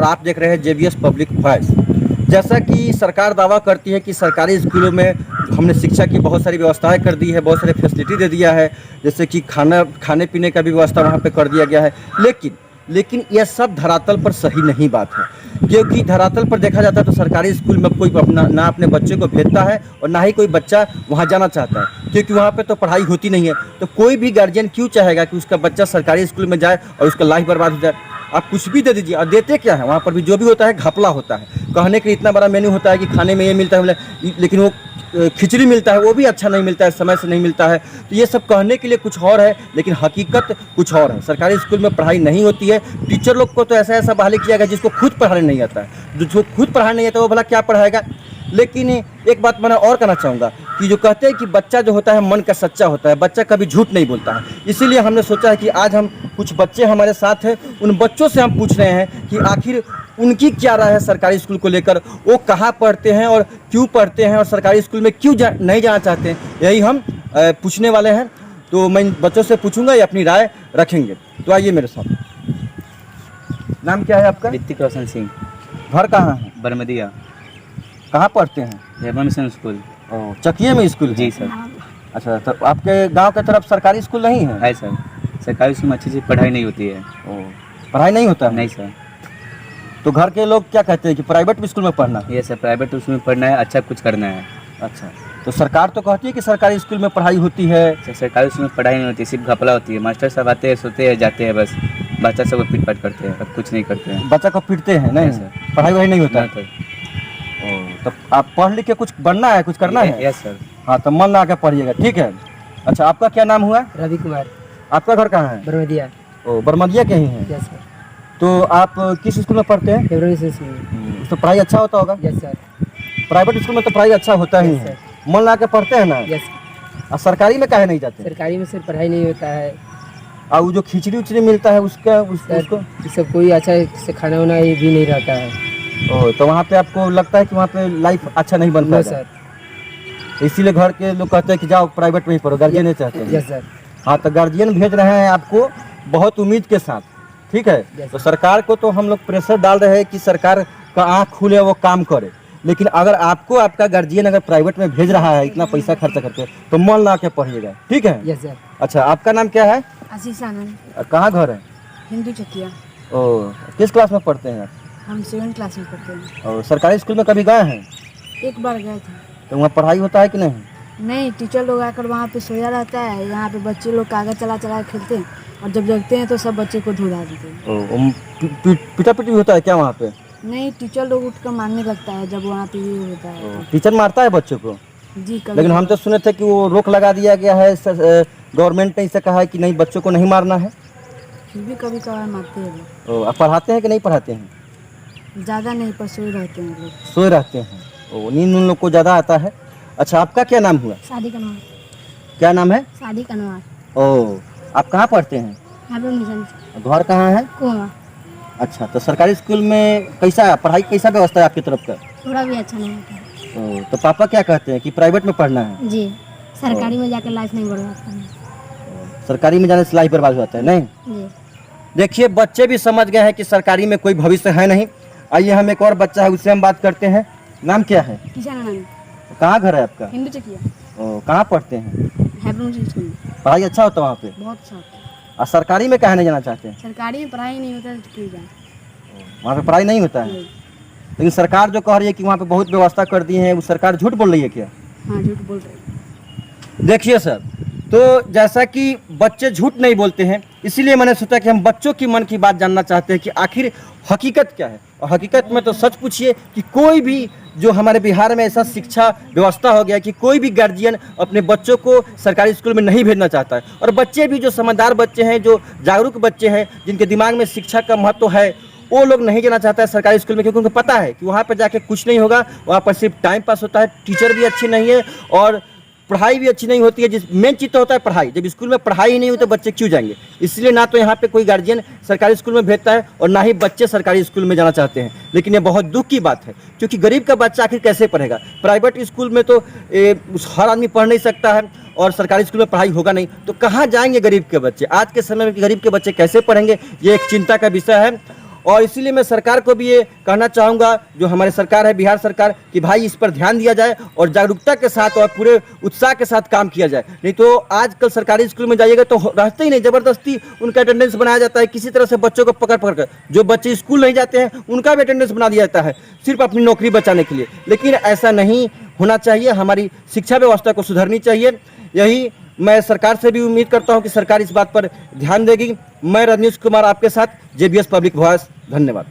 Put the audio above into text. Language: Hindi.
आप देख रहे हैं JBS पब्लिक वॉइस। जैसा कि सरकार दावा करती है कि सरकारी स्कूलों में हमने शिक्षा की बहुत सारी व्यवस्थाएं कर दी है, बहुत सारे फैसिलिटी दे दिया है, जैसे कि खाने पीने का भी व्यवस्था वहाँ पे कर दिया गया है। लेकिन यह सब धरातल पर सही नहीं बात है, क्योंकि धरातल पर देखा जाता है तो सरकारी स्कूल में कोई ना अपने बच्चे को भेजता है और ना ही कोई बच्चा वहाँ जाना चाहता है, क्योंकि वहाँ पे तो पढ़ाई होती नहीं है। तो कोई भी गार्जियन क्यों चाहेगा कि उसका बच्चा सरकारी स्कूल में जाए और उसका लाइफ बर्बाद हो जाए। आप कुछ भी दे दीजिए, और देते क्या है वहाँ पर भी जो भी होता है घपला होता है। कहने के इतना बड़ा मेन्यू होता है कि खाने में ये मिलता है, लेकिन वो खिचड़ी मिलता है वो भी अच्छा नहीं मिलता है, समय से नहीं मिलता है। तो ये सब कहने के लिए कुछ और है, लेकिन हकीकत कुछ और है। सरकारी स्कूल में पढ़ाई नहीं होती है। टीचर लोग को तो ऐसा बहाली किया गया जिसको खुद पढ़ाने नहीं आता है। जो खुद पढ़ाने नहीं आता वो भला क्या पढ़ाएगा। लेकिन एक बात मैं और कहना चाहूँगा कि जो कहते हैं कि बच्चा जो होता है मन का सच्चा होता है, बच्चा कभी झूठ नहीं बोलता है। इसीलिए हमने सोचा है कि आज हम कुछ बच्चे हमारे साथ हैं, उन बच्चों से हम पूछ रहे हैं कि आखिर उनकी क्या राय है सरकारी स्कूल को लेकर, वो कहाँ पढ़ते हैं और क्यों पढ़ते हैं और सरकारी स्कूल में क्यों नहीं जाना चाहते हैं, यही हम पूछने वाले हैं। तो मैं बच्चों से पूछूंगा, ये अपनी राय रखेंगे। तो आइए मेरे साथ। नाम क्या है आपका? ऋतिक रोशन सिंह। घर कहाँ है? बरमदिया। कहाँ पढ़ते हैं? Hema mission school. चकिए में स्कूल है? जी सर। अच्छा, तो आपके गांव की तरफ सरकारी स्कूल नहीं है? है सर, सरकारी स्कूल में अच्छी पढ़ाई नहीं होती है। पढ़ाई नहीं होता है? नहीं सर। तो घर के लोग क्या कहते हैं कि प्राइवेट स्कूल में पढ़ना? ये सर, प्राइवेट स्कूल में पढ़ना है, अच्छा कुछ करना है। अच्छा, तो सरकार तो कहती है कि सरकारी स्कूल में पढ़ाई होती है। सरकारी स्कूल में पढ़ाई नहीं होती, सिर्फ घपला होती है। मास्टर सब आते हैं, सोते हैं, जाते हैं, बस बच्चा सबको पीट पाट करते हैं, अब कुछ नहीं करते हैं। बच्चा को पीटते हैं? नहीं सर, पढ़ाई वही नहीं होता है। तो आप पढ़ लिख के कुछ बनना है, कुछ करना है? Yes sir. हाँ, तो मन लगा के पढ़िएगा, ठीक है। अच्छा, आपका क्या नाम हुआ? रवि कुमार। आपका घर कहाँ है? बरमदिया। बरमदिया के ही हैं? Yes sir. तो आप किस स्कूल में पढ़ते हैं? Hema mission school. उसमें पढ़ाई अच्छा होता होगा? Yes sir. प्राइवेट स्कूल में तो पढ़ाई अच्छा होता ही है, मन लगा के पढ़ते हैं ना? यस। और सरकारी में काहे नहीं जाते? सरकारी में सिर्फ पढ़ाई नहीं होता है, और वो जो खिचड़ी उचड़ी मिलता है उसको सब कोई अच्छा से खाना वाना भी नहीं रहता है। तो वहाँ पे आपको लगता है कि वहाँ पे लाइफ अच्छा नहीं बन पाएगा? सर। इसीलिए घर के लोग कहते हैं कि जाओ प्राइवेट में ही पढ़ो, गार्जियन नहीं चाहते हैं। Yes sir. हाँ, तो गार्जियन भेज रहे हैं आपको बहुत उम्मीद के साथ, ठीक है। तो सरकार को तो हम लोग प्रेशर डाल रहे हैं कि सरकार का आँख खुले, वो काम करे। लेकिन अगर आपको आपका गार्जियन अगर प्राइवेट में भेज रहा है इतना पैसा खर्चा करके, तो मन लगा के पढ़िएगा, ठीक है। Yes sir. अच्छा, आपका नाम क्या है? आशीष आनंद। कहाँ घर है? हिंदू चकिया। किस क्लास में पढ़ते हैं आप? हम 7th क्लास में पढ़ते हैं। और सरकारी स्कूल में कभी गए हैं? एक बार गए थे। तो वहाँ पढ़ाई होता है कि नहीं? नहीं, टीचर लोग आकर वहाँ पे सोया रहता है, यहाँ पे बच्चे लोग कागज चला चला के खेलते हैं, और जब जगते हैं तो सब बच्चे को धुला देते हैं। पिटा पिटी होता है क्या वहाँ पे? नहीं, टीचर लोग उठकर मारने लगता है जब वहाँ पे ये होता है। टीचर मारता है बच्चों को? जी, कभी। लेकिन हम तो सुने थे कि वो रोक लगा दिया गया है, गवर्नमेंट ने इसे कहा है कि नहीं, बच्चों को नहीं मारना है। फिर भी कभी कभार मारते हैं लोग। आप पढ़ाते हैं कि नहीं पढ़ाते हैं? ज़्यादा नहीं, पर सोए रहते हैं लोग। सोए रहते हैं। नींद उन लोग को ज़्यादा आता है। अच्छा, आपका क्या नाम हुआ? शादी कनवार। क्या नाम है? शादी कनवार। आप कहाँ पढ़ते हैं? घर कहाँ है? कुआं। अच्छा, तो सरकारी स्कूल में कैसा पढ़ाई, कैसा व्यवस्था है आपकी तरफ का? थोड़ा भी अच्छा नहीं होता है। तो पापा क्या कहते हैं कि प्राइवेट में पढ़ना है? जी, सरकारी में जाकर लाइफ नहीं बर्बाद करना। सरकारी में जाने से लाइफ बर्बाद होता है? नहीं जी। देखिए, बच्चे भी समझ गए हैं कि सरकारी में कोई भविष्य है नहीं। आइए, हम एक और बच्चा है, उससे हम बात करते हैं। नाम क्या है? किसान आनंद। कहाँ घर है आपका? हिंदू चकिया। कहाँ पढ़ते हैं? Hema mission school. पढ़ाई अच्छा होता है वहाँ पे? बहुत अच्छा होता है। और सरकारी में काहे नहीं जाना चाहते हैं? सरकारी में पढ़ाई नहीं होता तो क्यों जाए? वहाँ पे पढ़ाई नहीं होता है? लेकिन सरकार जो कह रही है कि वहाँ पे बहुत व्यवस्था कर दी है, वो सरकार झूठ बोल रही है क्या? हाँ, झूठ बोल रहे हैं। देखिए सर, तो जैसा कि बच्चे झूठ नहीं बोलते हैं, इसीलिए मैंने सोचा कि हम बच्चों की मन की बात जानना चाहते हैं कि आखिर हकीकत क्या है। और हकीकत में तो सच पूछिए कि कोई भी जो हमारे बिहार में ऐसा शिक्षा व्यवस्था हो गया कि कोई भी गार्जियन अपने बच्चों को सरकारी स्कूल में नहीं भेजना चाहता है। और बच्चे भी जो समझदार बच्चे हैं, जो जागरूक बच्चे हैं, जिनके दिमाग में शिक्षा का महत्व है, वो लोग नहीं जाना चाहता है सरकारी स्कूल में, क्योंकि उनको पता है कि वहाँ पर जाके कुछ नहीं होगा, वहाँ पर सिर्फ टाइम पास होता है, टीचर भी अच्छी नहीं है और पढ़ाई भी अच्छी नहीं होती है। जिस मेन चीज़ तो होता है पढ़ाई। जब स्कूल में पढ़ाई ही नहीं होती तो बच्चे क्यों जाएंगे? इसलिए ना तो यहाँ पे कोई गार्जियन सरकारी स्कूल में भेजता है और ना ही बच्चे सरकारी स्कूल में जाना चाहते हैं। लेकिन ये बहुत दुख की बात है, क्योंकि गरीब का बच्चा आखिर कैसे पढ़ेगा? प्राइवेट स्कूल में तो हर आदमी पढ़ नहीं सकता है और सरकारी स्कूल में पढ़ाई होगा नहीं, तो कहाँ जाएंगे गरीब के बच्चे? आज के समय में गरीब के बच्चे कैसे पढ़ेंगे, ये एक चिंता का विषय है। और इसीलिए मैं सरकार को भी ये कहना चाहूँगा, जो हमारी सरकार है बिहार सरकार, कि भाई इस पर ध्यान दिया जाए और जागरूकता के साथ और पूरे उत्साह के साथ काम किया जाए। नहीं तो आजकल सरकारी स्कूल में जाइएगा तो रहते ही नहीं, ज़बरदस्ती उनका अटेंडेंस बनाया जाता है, किसी तरह से बच्चों को पकड़ पकड़ कर। जो बच्चे स्कूल नहीं जाते हैं उनका भी अटेंडेंस बना दिया जाता है सिर्फ अपनी नौकरी बचाने के लिए। लेकिन ऐसा नहीं होना चाहिए, हमारी शिक्षा व्यवस्था को सुधरनी चाहिए। यही मैं सरकार से भी उम्मीद करता हूं कि सरकार इस बात पर ध्यान देगी। मैं रजनीश कुमार आपके साथ, JBS पब्लिक वॉइस। धन्यवाद।